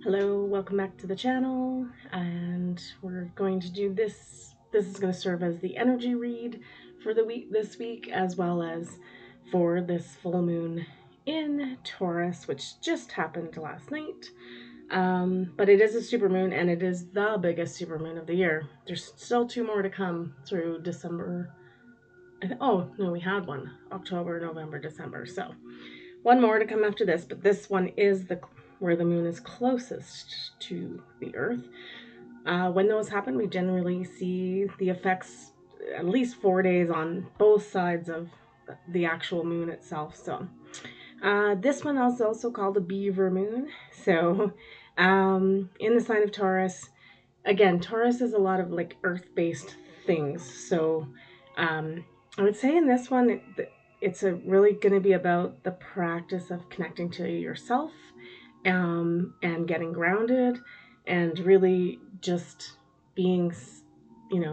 Hello, welcome back to the channel, and we're going to do this. This is going to serve as the energy read for the week this week, as well as for this full moon in Taurus, which just happened last night. But it is a supermoon, and it is the biggest supermoon of the year. There's still two more to come through December. Oh no, we had one October, November, December. So one more to come after this, but this one is the where the moon is closest to the Earth. When those happen, we generally see the effects at least 4 days on both sides of the actual moon itself. So this one is also called a beaver moon. So in the sign of Taurus, again, Taurus is a lot of like earth-based things. So I would say in this one, it's really going to be about the practice of connecting to yourself and getting grounded and really just being,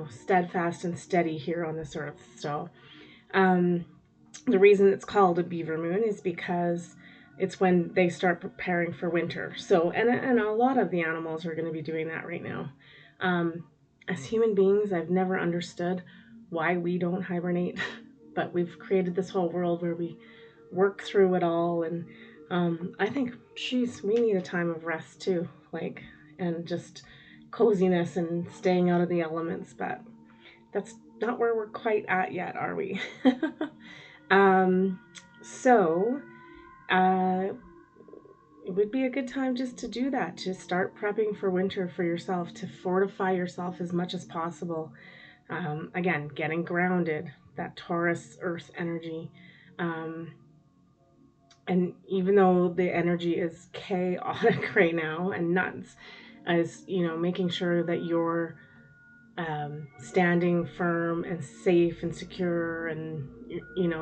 steadfast and steady here on this earth. So the reason it's called a beaver moon is because it's when they start preparing for winter. So, and a lot of the animals are going to be doing that right now. As human beings, I've never understood why we don't hibernate, but we've created this whole world where we work through it all. And I think, geez, we need a time of rest too, and just coziness and staying out of the elements. But that's not where we're quite at yet, are we? um, so, uh, it would be a good time just to do that, to start prepping for winter for yourself, to fortify yourself as much as possible. Again, getting grounded, that Taurus earth energy. And even though the energy is chaotic right now and nuts, as making sure that you're standing firm and safe and secure, and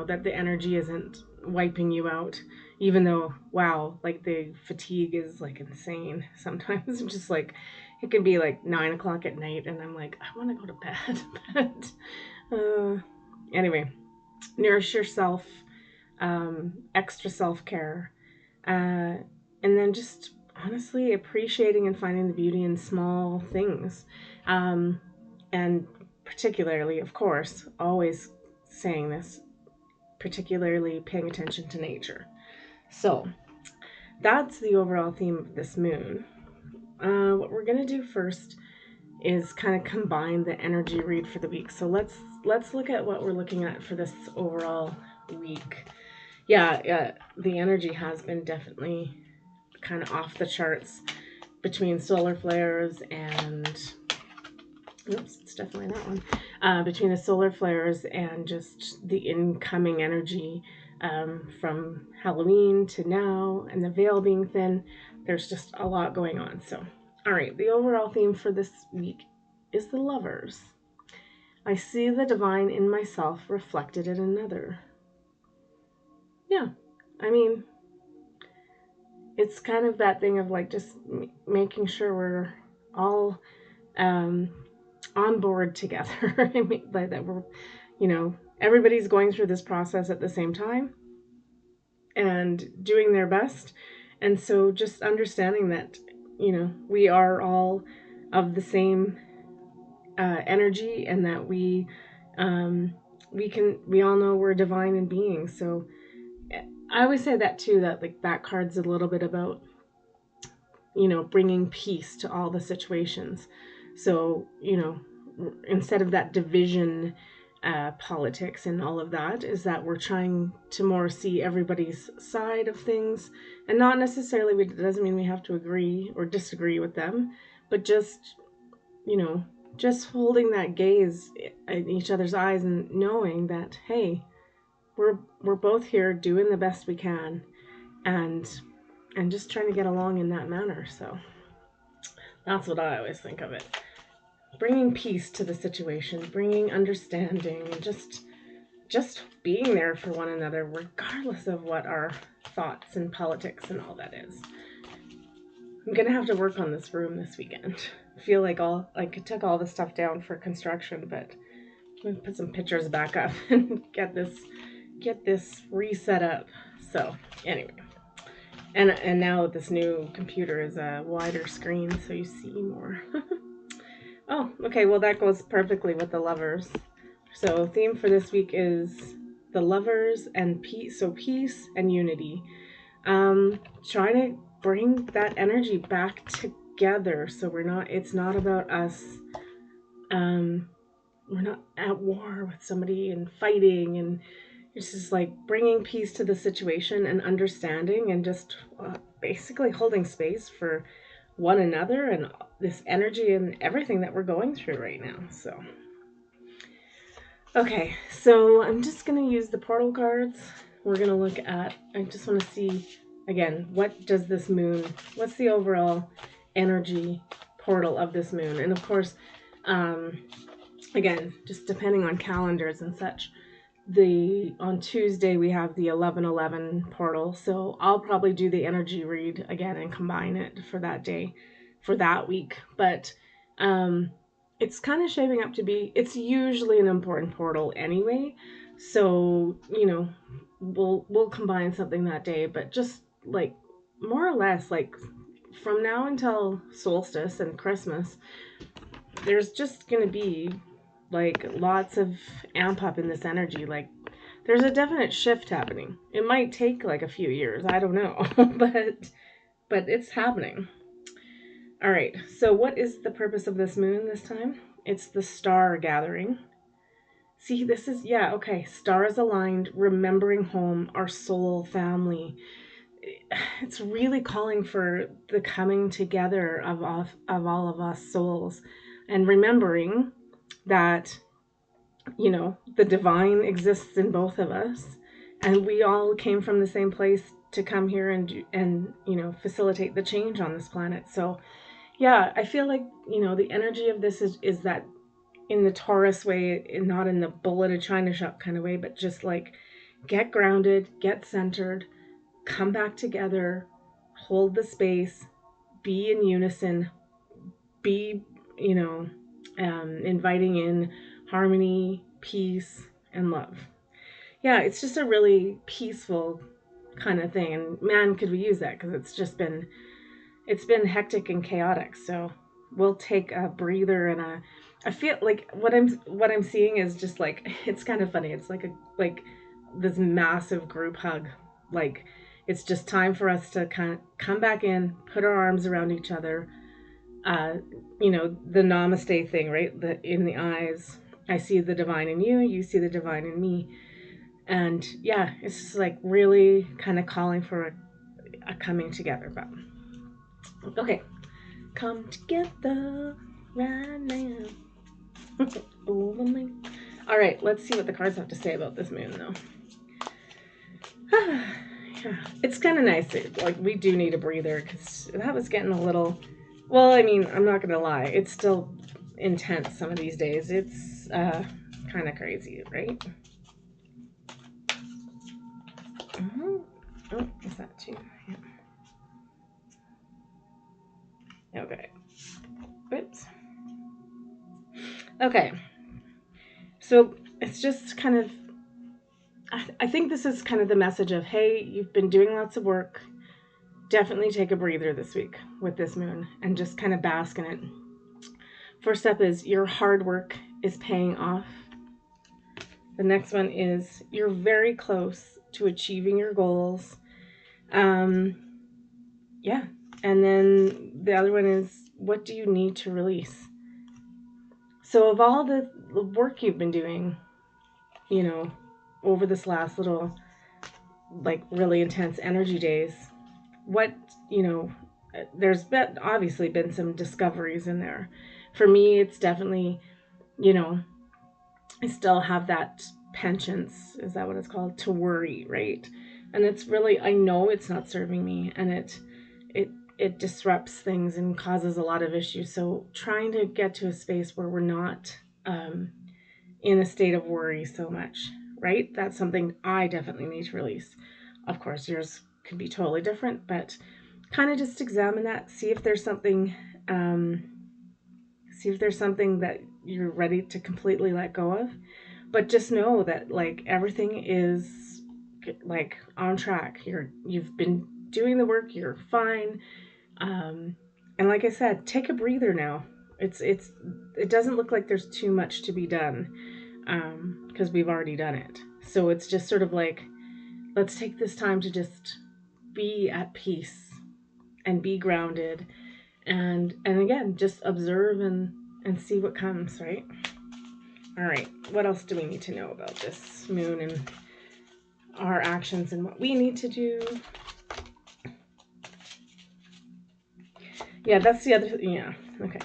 that the energy isn't wiping you out, even though, wow, like the fatigue is like insane sometimes. Just like it can be like 9 o'clock at night and I'm like, I want to go to bed. But anyway, nourish yourself, extra self-care, and then just honestly appreciating and finding the beauty in small things, and particularly, of course, always saying this, particularly paying attention to nature. So that's the overall theme of this moon. What we're gonna do first is kind of combine the energy read for the week. So let's look at what we're looking at for this overall week. Yeah, the energy has been definitely kind of off the charts between solar flares and oops, it's definitely that one. Between the solar flares and just the incoming energy from Halloween to now, and the veil being thin, there's just a lot going on. So, all right, the overall theme for this week is the lovers. I see the divine in myself reflected in another. Yeah, I mean, it's kind of that thing of like just making sure we're all um, on board together. I mean, like that we're, everybody's going through this process at the same time and doing their best. And so just understanding that, we are all of the same energy, and that we all know we're divine in being. So I always say that too, that like that card's a little bit about, bringing peace to all the situations. So, instead of that division, politics and all of that, is that we're trying to more see everybody's side of things, and not necessarily, it doesn't mean we have to agree or disagree with them, but just, just holding that gaze in each other's eyes and knowing that, hey, we're both here doing the best we can, and just trying to get along in that manner. So that's what I always think of it. Bringing peace to the situation, bringing understanding, and just being there for one another, regardless of what our thoughts and politics and all that is. I'm gonna have to work on this room this weekend. I feel like I took all the stuff down for construction, but I'm gonna put some pictures back up and get this reset up. So anyway, And now this new computer is a wider screen, so you see more. Oh, okay. Well, that goes perfectly with the lovers. So theme for this week is the lovers and peace. So peace and unity. Trying to bring that energy back together. So we're not. It's not about us. Um, we're not at war with somebody and fighting, and it's just like bringing peace to the situation and understanding and just basically holding space for one another and this energy and everything that we're going through right now. So okay, so I'm just going to use the portal cards. We're going to look at, I just want to see, again, what does this moon, what's the overall energy portal of this moon? And of course, um, again, just depending on calendars and such, on Tuesday we have the 11/11 portal, so I'll probably do the energy read again and combine it for that day, for that week. But um, it's kind of shaping up to be. It's usually an important portal anyway, so we'll combine something that day. But just like more or less like from now until solstice and Christmas, there's just gonna be like lots of amp up in this energy. Like there's a definite shift happening. It might take like a few years, I don't know, but it's happening. All right. So what is the purpose of this moon this time? It's the star gathering. See, this is yeah, okay. Stars aligned, remembering home, our soul family. It's really calling for the coming together of all of us souls and remembering that the divine exists in both of us, and we all came from the same place to come here and facilitate the change on this planet. So yeah, I feel like the energy of this is that in the Taurus way, and not in the bull in a china shop kind of way, but just like get grounded, get centered, come back together, hold the space, be in unison, be you know inviting in harmony, peace, and love. Yeah, it's just a really peaceful kind of thing, and man, could we use that, because it's been hectic and chaotic. So we'll take a breather and I feel like what I'm seeing is just like it's kind of funny. It's like this massive group hug. Like it's just time for us to kind of come back in, put our arms around each other. Uh, the namaste thing, right? In the eyes, I see the divine in you, you see the divine in me. And yeah, it's just like really kind of calling for a coming together. But okay, come together right now. Over me. All right, let's see what the cards have to say about this moon, though. Yeah, it's kind of nice. Like we do need a breather because that was getting a little. Well, I mean, I'm not gonna lie. It's still intense some of these days. It's kind of crazy, right? Mm-hmm. Oh, is that too? Yeah. Okay. Oops. Okay. So it's just kind of. I think this is kind of the message of, hey, you've been doing lots of work. Definitely take a breather this week with this moon and just kind of bask in it. First step is your hard work is paying off. The next one is you're very close to achieving your goals. Um, yeah. And then the other one is, what do you need to release? So, of all the work you've been doing, over this last little, like, really intense energy days, what, there's obviously been some discoveries in there. For me, it's definitely, you know, I still have that penchance, is that what it's called, to worry, right? And it's really, I know it's not serving me, and it it disrupts things and causes a lot of issues. So trying to get to a space where we're not in a state of worry so much, right? That's something I definitely need to release. Of course, yours could be totally different, but kind of just examine that, um, see if there's something that you're ready to completely let go of. But just know that like everything is like on track. You've been doing the work, you're fine. And like I said, take a breather now. It doesn't look like there's too much to be done, because we've already done it. So it's just sort of like, let's take this time to just be at peace and be grounded, and again, just observe and see what comes, right? All right, what else do we need to know about this moon and our actions and what we need to do? Yeah, that's the other, yeah, okay.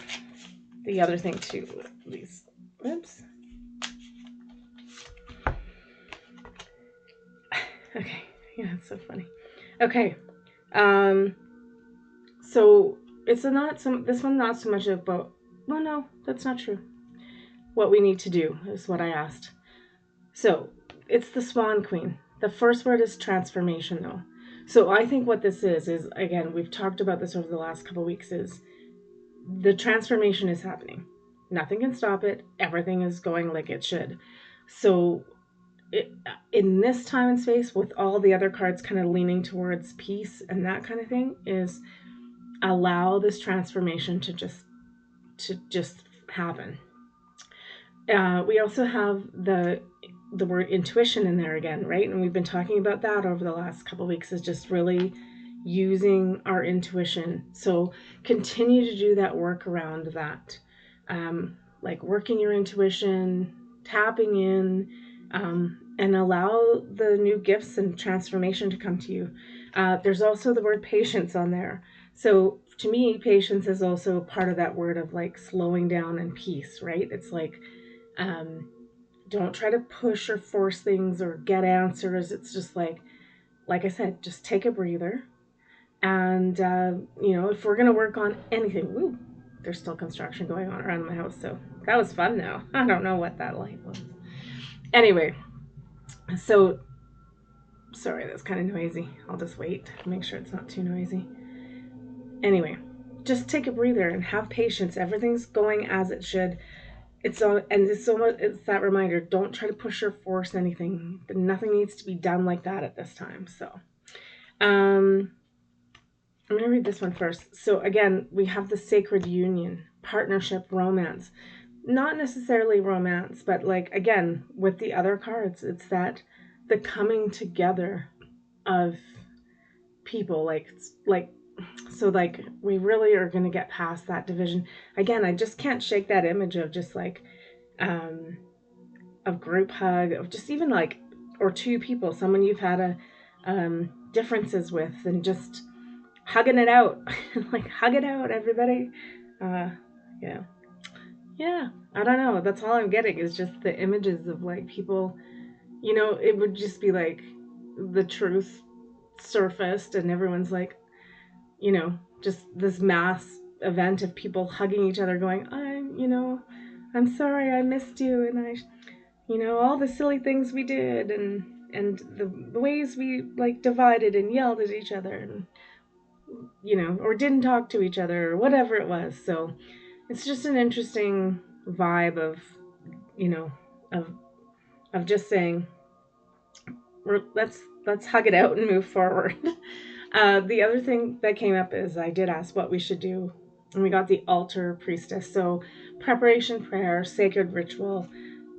The other thing too, these, whoops. Okay, yeah, it's so funny. Okay, so it's not some, this one not so much about, well, no, that's not true. What we need to do is what I asked. So it's the Swan Queen. The first word is transformation, though. So I think what this is again, we've talked about this over the last couple of weeks, is the transformation is happening. Nothing can stop it. Everything is going like it should. So in this time and space, with all the other cards kind of leaning towards peace and that kind of thing, is allow this transformation to just happen. We also have the word intuition in there again, right? And we've been talking about that over the last couple of weeks, is just really using our intuition. So continue to do that work around that, like working your intuition, tapping in, and allow the new gifts and transformation to come to you. There's also the word patience on there. So to me, patience is also part of that word of like slowing down and peace, right? It's like, don't try to push or force things or get answers. It's just like I said, just take a breather. And, if we're going to work on anything, woo, there's still construction going on around my house. So that was fun now. I don't know what that light was. Anyway, so sorry, that's kind of noisy. I'll just wait, make sure it's not too noisy. Anyway, just take a breather and have patience. Everything's going as it should. It's that reminder, don't try to push or force anything. Nothing needs to be done like that at this time. So I'm going to read this one first. So again, we have the sacred union, partnership, romance. Not necessarily romance, but like, again, with the other cards, it's that the coming together of people, like so like we really are going to get past that division. Again, I just can't shake that image of just like a group hug, of just even like, or two people, someone you've had a differences with, and just hugging it out. Like, hug it out, everybody. Yeah, I don't know, that's all I'm getting, is just the images of like people, it would just be like the truth surfaced and everyone's like, just this mass event of people hugging each other going, I'm sorry I missed you, and all the silly things we did, and the ways we like divided and yelled at each other, and or didn't talk to each other, or whatever it was. So it's just an interesting vibe of of just saying, let's hug it out and move forward. The other thing that came up is I did ask what we should do, and we got the altar priestess. So preparation, prayer, sacred ritual.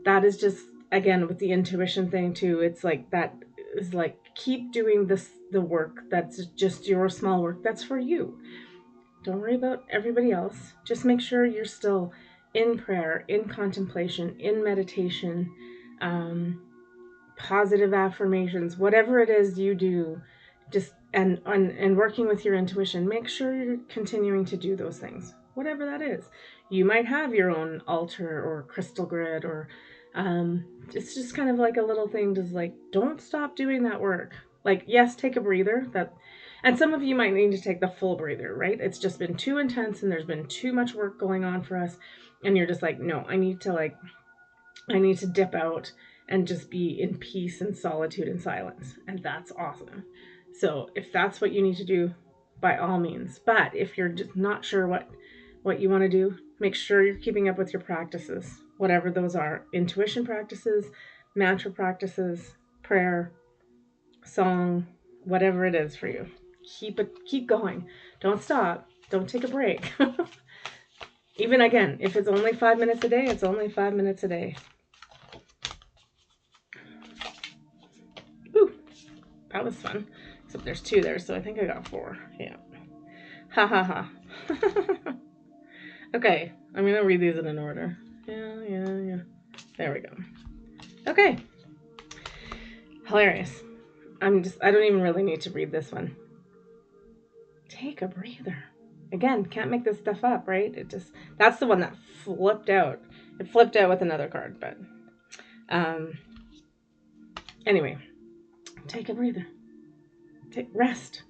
That is just, again, with the intuition thing too. It's like that is like, keep doing the work that's just your small work that's for you. Don't worry about everybody else. Just make sure you're still in prayer, in contemplation, in meditation, positive affirmations, whatever it is you do, just and working with your intuition. Make sure you're continuing to do those things, whatever that is. You might have your own altar or crystal grid, or it's just kind of like a little thing to like, don't stop doing that work. Like, yes, take a breather. And some of you might need to take the full breather, right? It's just been too intense and there's been too much work going on for us, and you're just like, no, I need to dip out and just be in peace and solitude and silence. And that's awesome. So if that's what you need to do, by all means. But if you're just not sure what you want to do, make sure you're keeping up with your practices, whatever those are. Intuition practices, mantra practices, prayer, song, whatever it is for you. keep going. Don't stop. Don't take a break. Even again, if it's only 5 minutes a day, it's only 5 minutes a day. Ooh, that was fun. Except there's 2 there, so I think I got 4. Yeah. Ha ha ha. Okay, I'm gonna read these in an order. Yeah. There we go. Okay. Hilarious. I don't even really need to read this one. Take a breather. Again, can't make this stuff up, right? That's the one that flipped out. It flipped out with another card, but anyway, take a breather. Rest.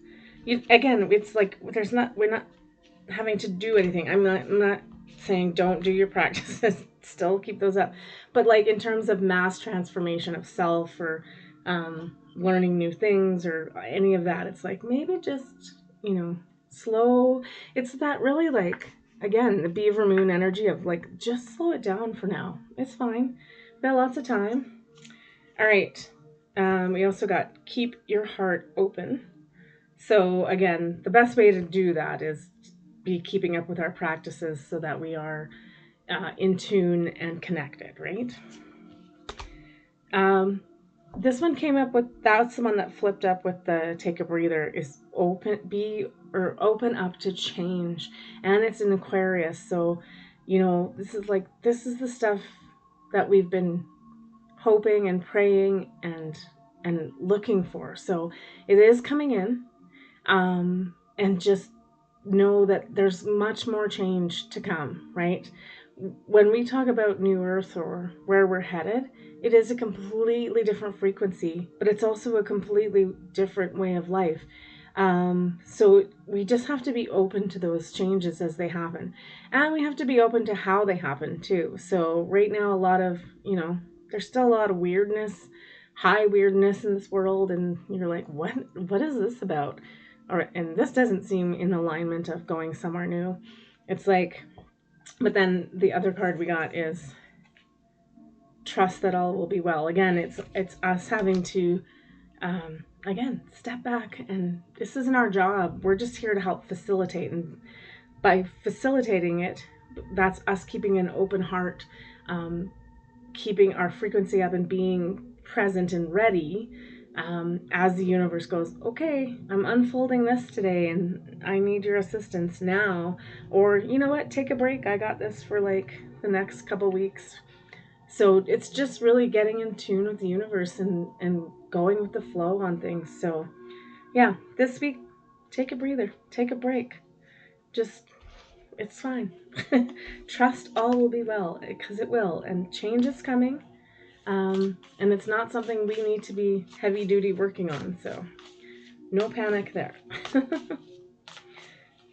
Again, it's like we're not having to do anything. I'm not saying don't do your practices. Still keep those up. But like in terms of mass transformation of self or learning new things or any of that, it's like maybe just, slow. It's that really like, again, the beaver moon energy of like, just slow it down for now. It's fine. We've got lots of time. All right. We also got keep your heart open. So again, the best way to do that is be keeping up with our practices so that we are in tune and connected, right? This one came up with, that's the one that flipped up with the take a breather, is open up to change. And it's in Aquarius. So, this is the stuff that we've been hoping and praying and looking for. So it is coming in. And just know that there's much more change to come, right? When we talk about New Earth or where we're headed, it is a completely different frequency, but it's also a completely different way of life. So we just have to be open to those changes as they happen. And we have to be open to how they happen too. So right now, a lot of, there's still a lot of weirdness, high weirdness in this world. And you're like, what is this about? And this doesn't seem in alignment of going somewhere new. It's like, but then the other card we got is trust that all will be well. Again, it's us having to, again, step back, and this isn't our job. We're just here to help facilitate. And by facilitating it, that's us keeping an open heart, keeping our frequency up and being present and ready. As the universe goes, okay, I'm unfolding this today and I need your assistance now. Or, you know what, take a break. I got this for like the next couple weeks. So it's just really getting in tune with the universe and going with the flow on things. So yeah, this week, take a breather, take a break. Just, it's fine. Trust all will be well, because it will. And change is coming. And it's not something we need to be heavy duty working on, so no panic there.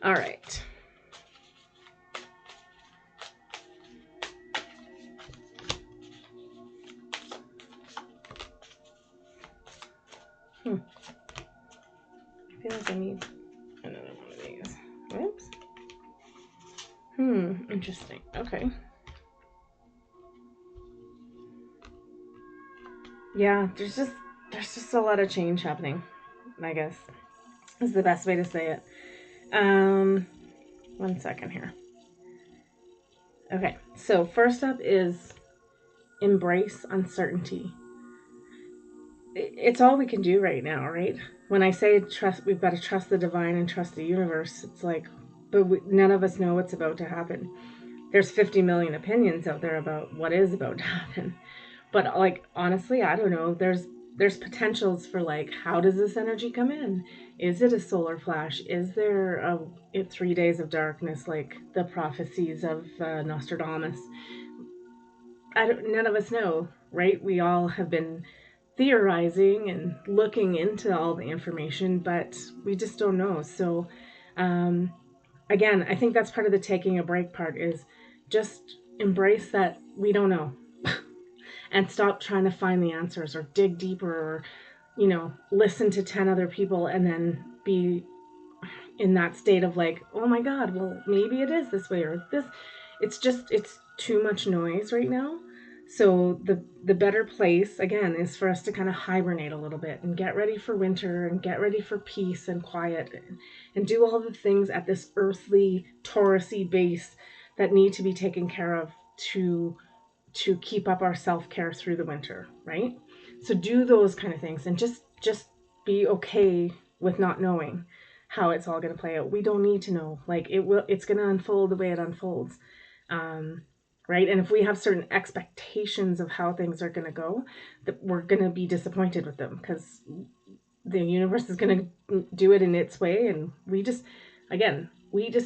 All right. I feel like I need another one of these. Whoops. Interesting. Okay. Yeah, there's just a lot of change happening, I guess, is the best way to say it. 1 second here. Okay, so first up is embrace uncertainty. It's all we can do right now, right? When I say trust, we've got to trust the divine and trust the universe. It's like, but none of us know what's about to happen. There's 50 million opinions out there about what is about to happen. But like, honestly, I don't know. There's potentials for like, how does this energy come in? Is it a solar flash? Is there a 3 days of darkness like the prophecies of Nostradamus? None of us know, right? We all have been theorizing and looking into all the information, but we just don't know. So, again, I think that's part of the taking a break part, is just embrace that we don't know and stop trying to find the answers or dig deeper or, listen to 10 other people and then be in that state of like, oh my God, well, maybe it is this way or this. It's too much noise right now. So the better place again is for us to kind of hibernate a little bit and get ready for winter and get ready for peace and quiet and do all the things at this earthly Taurusy base that need to be taken care of to keep up our self-care through the winter, right? So do those kind of things and just be okay with not knowing how it's all going to play out. We don't need to know. Like it's going to unfold the way it unfolds. Um, right? And if we have certain expectations of how things are going to go, that we're going to be disappointed with them because the universe is going to do it in its way, and we just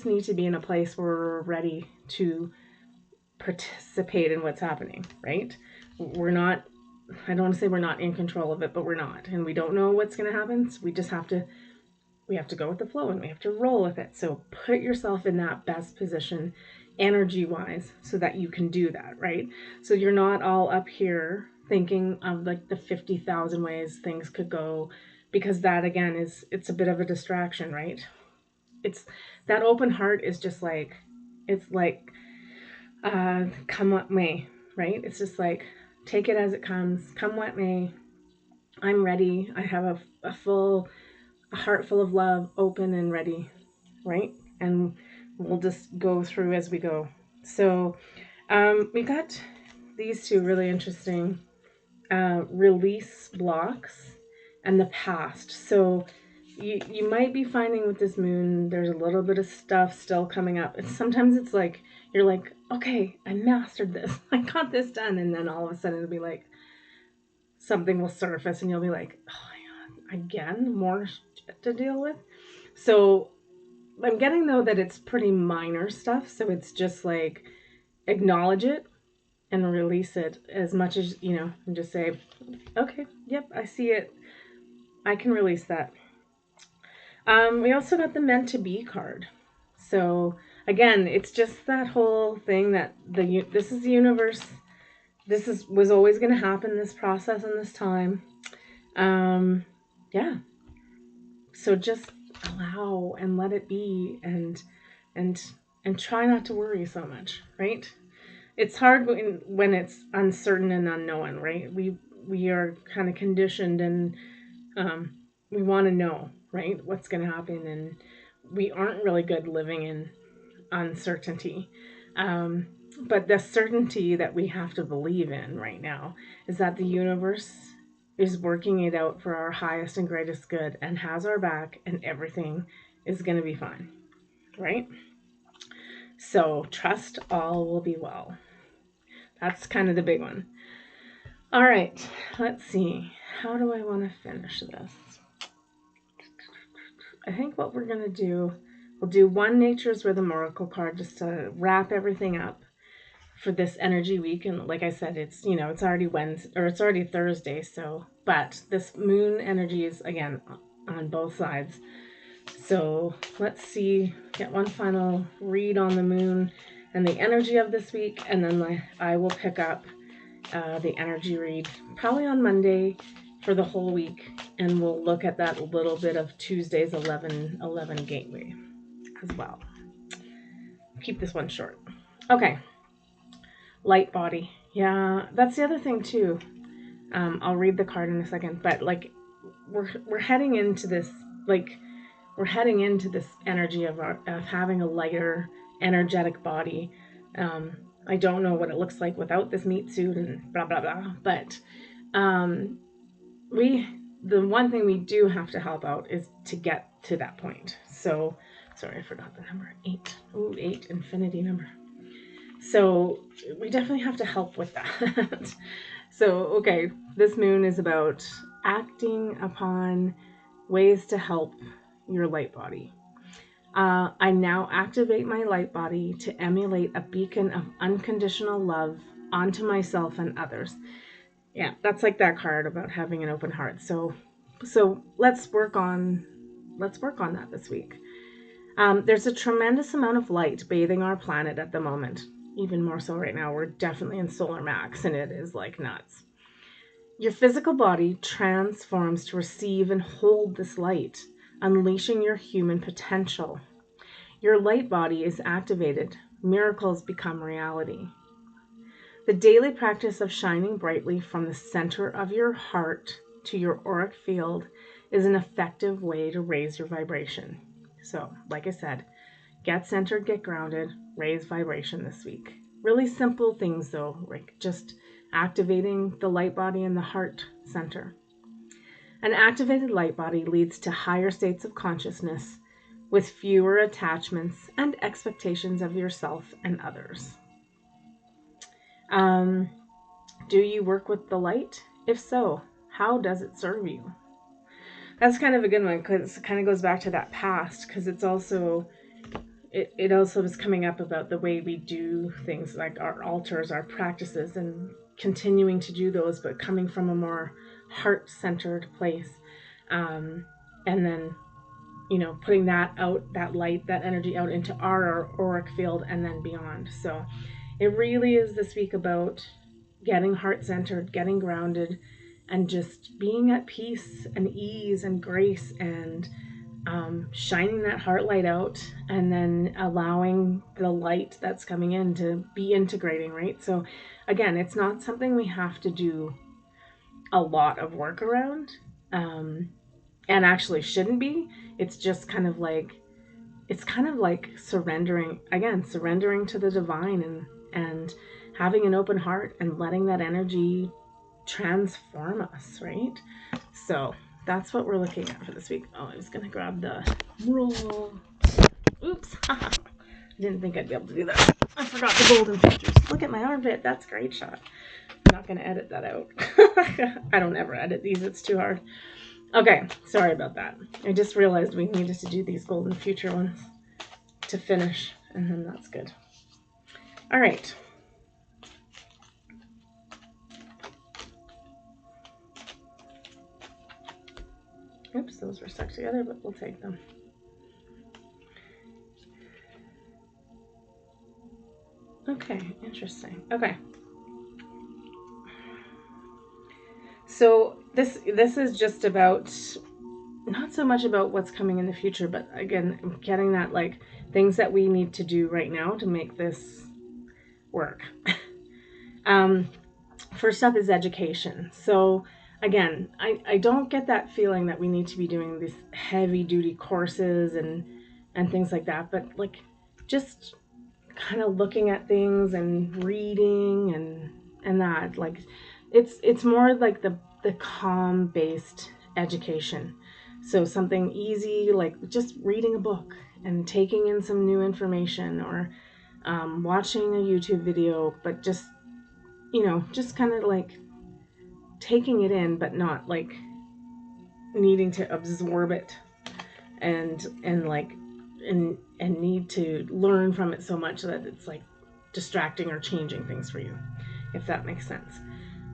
need to be in a place where we're ready to participate in what's happening, right? We're not, I don't want to say we're not in control of it, but we're not, and we don't know what's going to happen. So we have to go with the flow and we have to roll with it. So put yourself in that best position energy wise so that you can do that, right? So you're not all up here thinking of like the 50,000 ways things could go, because that again it's a bit of a distraction, right? It's that open heart is just like, it's like come what may, right? It's just like take it as it comes, come what may. I'm ready. I have a heart full of love, open and ready, right? And we'll just go through as we go. So we got these two really interesting release blocks and the past. So you might be finding with this moon, there's a little bit of stuff still coming up. And sometimes it's like, you're like, okay, I mastered this. I got this done. And then all of a sudden it'll be like, something will surface and you'll be like, oh my God, again, more shit to deal with. So I'm getting though that it's pretty minor stuff. So it's just like acknowledge it and release it as much as, and just say, okay, yep, I see it. I can release that. We also got the meant to be card. So again, it's just that whole thing that this is the universe. Was always going to happen. This process and this time. Yeah. So just allow and let it be, and and try not to worry so much. Right. It's hard when it's uncertain and unknown. Right. We are kind of conditioned and um, we want to know, right, what's going to happen, and we aren't really good living in uncertainty. Um, but the certainty that we have to believe in right now is that the universe is working it out for our highest and greatest good and has our back, and everything is going to be fine, right? So trust all will be well. That's kind of the big one. All right, let's see. How do I want to finish this? I think what we're going to do, we'll do one Nature's Rhythm Oracle card just to wrap everything up for this energy week. And like I said, it's, it's already Wednesday, or it's already Thursday. So, but this moon energy is again on both sides. So let's see, get one final read on the moon and the energy of this week. And then I will pick up the energy read probably on Monday for the whole week, and we'll look at that little bit of Tuesday's 11/11 gateway as well. Keep this one short. Okay, light body. Yeah, that's the other thing too. I'll read the card in a second, but like we're heading into this, like we're heading into this energy of having a lighter, energetic body. I don't know what it looks like without this meat suit and blah blah blah, but the one thing we do have to help out is to get to that point. So, sorry, I forgot the number 8. Ooh, 8, infinity number. So we definitely have to help with that. So, okay, this moon is about acting upon ways to help your light body. I now activate my light body to emulate a beacon of unconditional love onto myself and others. Yeah, that's like that card about having an open heart. So let's work on that this week. There's a tremendous amount of light bathing our planet at the moment. Even more so right now. We're definitely in solar max, and it is like nuts. Your physical body transforms to receive and hold this light, unleashing your human potential. Your light body is activated. Miracles become reality. The daily practice of shining brightly from the center of your heart to your auric field is an effective way to raise your vibration. So, like I said, get centered, get grounded, raise vibration this week. Really simple things though, like just activating the light body in the heart center. An activated light body leads to higher states of consciousness with fewer attachments and expectations of yourself and others. Do you work with the light? If so, how does it serve you? That's kind of a good one because it kind of goes back to that past, because it's also it also was coming up about the way we do things, like our altars, our practices, and continuing to do those, but coming from a more heart-centered place. And then, putting that out, that light, that energy out into our auric field and then beyond. So it really is this week about getting heart-centered, getting grounded, and just being at peace and ease and grace, and shining that heart light out, and then allowing the light that's coming in to be integrating, right? So again, it's not something we have to do a lot of work around, and actually shouldn't be. It's just kind of like surrendering to the divine, and having an open heart and letting that energy transform us, right? So that's what we're looking at for this week. Oh, I was gonna grab the roll. Oops. I didn't think I'd be able to do that. I forgot the golden features. Look at my armpit. That's a great shot. I'm not gonna edit that out. I don't ever edit these. It's too hard. Okay, sorry about that. I just realized we needed to do these golden future ones to finish, and then that's good. All right. Oops, those were stuck together, but we'll take them. Okay, interesting. Okay. So this is just about, not so much about what's coming in the future, but again, getting that, like, things that we need to do right now to make this work. First up is education. So again, I don't get that feeling that we need to be doing these heavy duty courses and things like that, but like just kind of looking at things and reading and that, like it's more like the calm based education. So something easy, like just reading a book and taking in some new information, or watching a YouTube video, but just just kind of like taking it in, but not like needing to absorb it and like and need to learn from it so much that it's like distracting or changing things for you, if that makes sense.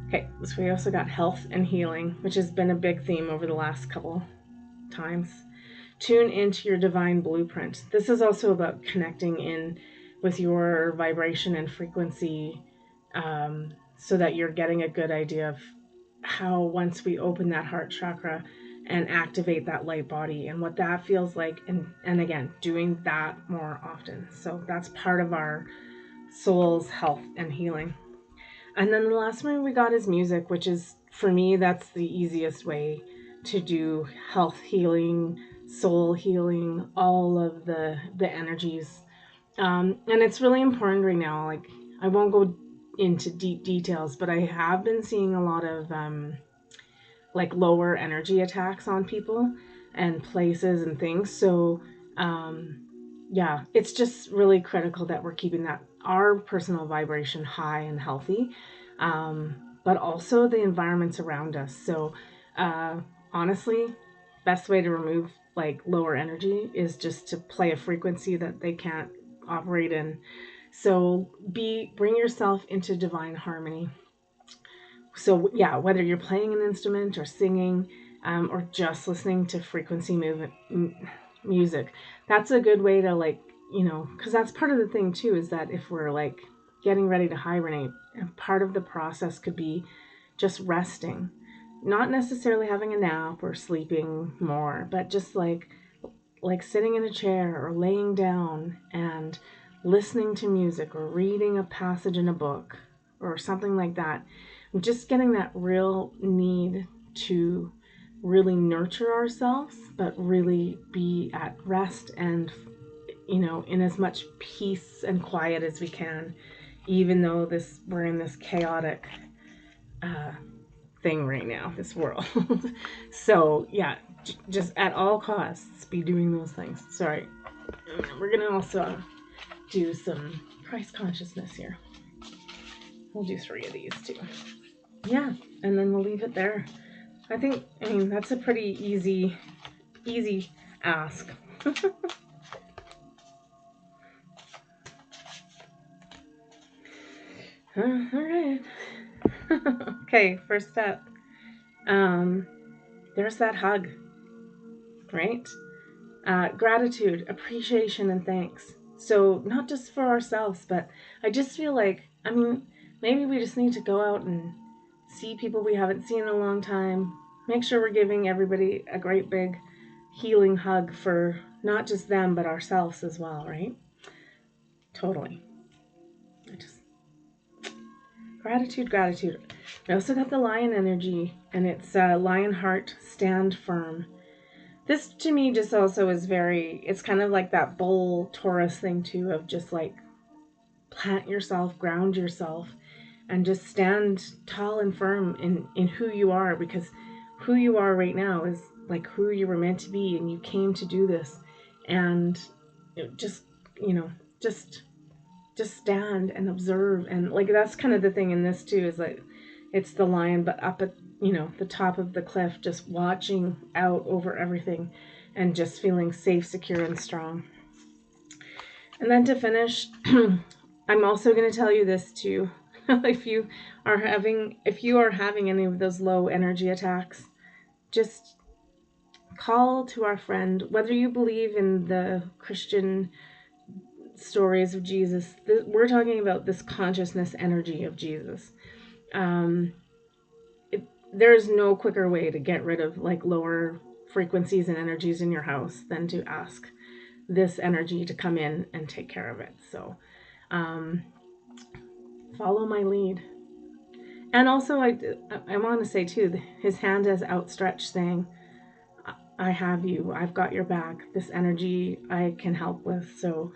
Okay, so we also got health and healing, which has been a big theme over the last couple times. Tune into your divine blueprint. This is also about connecting in with your vibration and frequency, so that you're getting a good idea of how, once we open that heart chakra and activate that light body, and what that feels like, and again, doing that more often. So that's part of our soul's health and healing. And then the last one we got is music, which is, for me, that's the easiest way to do health healing, soul healing, all of the energies. And it's really important right now. Like, I won't go into deep details, but I have been seeing a lot of like lower energy attacks on people and places and things. So yeah, it's just really critical that we're keeping that, our personal vibration, high and healthy, but also the environments around us. So honestly, best way to remove like lower energy is just to play a frequency that they can't operate in. So bring yourself into divine harmony. So yeah, whether you're playing an instrument or singing, or just listening to frequency music, that's a good way to, like, because that's part of the thing too, is that if we're like getting ready to hibernate, part of the process could be just resting, not necessarily having a nap or sleeping more, but just like sitting in a chair or laying down and listening to music or reading a passage in a book, or something like that. I'm just getting that real need to really nurture ourselves, but really be at rest and, in as much peace and quiet as we can, even though we're in this chaotic uh, thing right now, this world. So yeah, just at all costs, be doing those things. Sorry, we're gonna also do some price consciousness here. We'll do 3 of these too. Yeah, and then we'll leave it there. I mean, that's a pretty easy ask. All right. Okay, first step. There's that hug, right? Gratitude, appreciation, and thanks. So, not just for ourselves, but I just feel like, I mean, maybe we just need to go out and see people we haven't seen in a long time. Make sure we're giving everybody a great big healing hug for not just them, but ourselves as well, right? Totally. Gratitude, gratitude. I also got the lion energy, and it's lion heart, stand firm. This to me just also is it's kind of like that bull Taurus thing too, of just like plant yourself, ground yourself, and just stand tall and firm in who you are, because who you are right now is like who you were meant to be, and you came to do this. And just, just stand and observe. And like that's kind of the thing in this too, is like it's the lion, but up at the top of the cliff, just watching out over everything and just feeling safe, secure, and strong. And then to finish, I'm also going to tell you this too. if you are having any of those low energy attacks, just call to our friend. Whether you believe in the Christian stories of Jesus, we're talking about this consciousness energy of Jesus. There's no quicker way to get rid of like lower frequencies and energies in your house than to ask this energy to come in and take care of it. So follow my lead. And also I want to say too, his hand is outstretched saying, I have you, I've got your back, this energy I can help with. So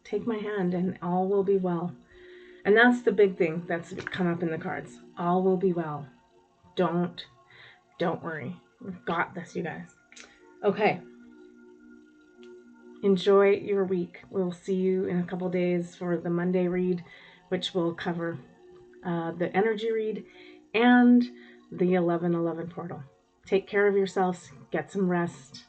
take my hand and all will be well. And that's the big thing that's come up in the cards. All will be well. Don't worry. We've got this, you guys. Okay. Enjoy your week. We'll see you in a couple days for the Monday read, which will cover the energy read and the 1111 portal. Take care of yourselves. Get some rest.